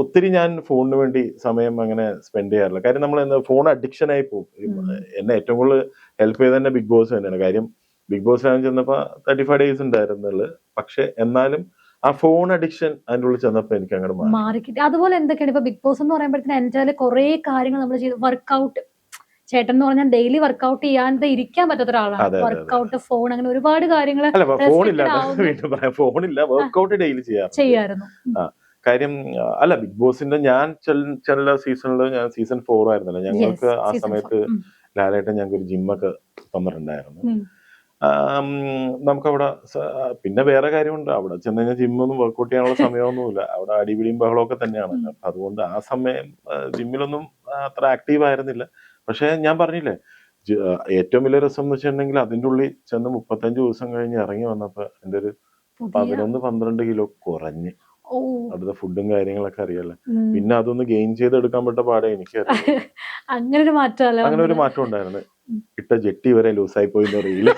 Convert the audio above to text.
ഒത്തിരി ഞാൻ ഫോണിന് വേണ്ടി സമയം അങ്ങനെ സ്പെൻഡ് ചെയ്യാറില്ല. കാര്യം നമ്മൾ ഫോൺ അഡിക്ഷൻ ആയി പോകും. എന്നെ ഏറ്റവും കൂടുതൽ ഹെൽപ്പ് ചെയ്ത് തന്നെ ബിഗ് ബോസ് തന്നെയാണ്. കാര്യം ബിഗ് ബോസിലാണ് ചെന്നപ്പോ 35 days ഉണ്ടായിരുന്നുള്ളു. പക്ഷെ എന്നാലും ആ ഫോൺ അഡിക്ഷൻ അതിൻ്റെ ഉള്ളിൽ ചെന്നപ്പോ എനിക്ക് അങ്ങോട്ട് മാറി കിട്ടി. അതുപോലെ എന്തൊക്കെയാണ് ഇപ്പൊ ബിഗ് ബോസ് എന്ന് പറയുമ്പോഴത്തേന് എന്റെ കുറെ കാര്യങ്ങൾ നമ്മൾ ചെയ്ത് വർക്ക്ഔട്ട്, ചേട്ടൻ എന്ന് പറഞ്ഞാൽ ഡെയിലി വർക്ക്ഔട്ട് ചെയ്യാതെ ഇരിക്കാൻ പറ്റാത്ത ഒരാളാണ്. വർക്ക്ഔട്ട്, ഫോൺ, അങ്ങനെ ഒരുപാട് കാര്യങ്ങൾ ഫോണില്ല, വർക്ക്ഔട്ട് ഡെയിലി ചെയ്യാറുണ്ട്. കാര്യം അല്ല, ബിഗ് ബോസിന്റെ ഞാൻ ചില സീസണിൽ, ഞാൻ സീസൺ 4 ആയിരുന്നല്ലോ, ഞങ്ങൾക്ക് ആ സമയത്ത് ലാലേട്ടൻ ഞങ്ങൾക്ക് ഒരു ജിമ്മൊക്കെ തന്നിട്ടുണ്ടായിരുന്നു. നമുക്കവിടെ പിന്നെ വേറെ കാര്യമുണ്ട്, അവിടെ ചെന്ന് കഴിഞ്ഞാൽ ജിമ്മൊന്നും വർക്ക്ഔട്ട് ചെയ്യാനുള്ള സമയമൊന്നുമില്ല. അവിടെ അടിപിടിയും ബഹളമൊക്കെ തന്നെയാണ്. അതുകൊണ്ട് ആ സമയം ജിമ്മിലൊന്നും അത്ര ആക്റ്റീവ് ആയിരുന്നില്ല. പക്ഷെ ഞാൻ പറഞ്ഞില്ലേ, ഏറ്റവും വലിയ രസം എന്ന് വെച്ചിട്ടുണ്ടെങ്കിൽ അതിൻ്റെ ഉള്ളിൽ ചെന്ന് 35 ദിവസം കഴിഞ്ഞ് ഇറങ്ങി വന്നപ്പോ എൻ്റെ ഒരു 11-12 കിലോ കുറഞ്ഞ്. അവിടുത്തെ ഫുഡും കാര്യങ്ങളൊക്കെ അറിയാലോ. പിന്നെ അതൊന്ന് ഗെയിൻ ചെയ്തെടുക്കാൻ പറ്റ പാടെ എനിക്കറിയാം. അങ്ങനെ ഒരു മാറ്റം ഉണ്ടായിരുന്നു. ഇട്ട ജെട്ടി വരെ ലൂസായി പോയി അറിയില്ല.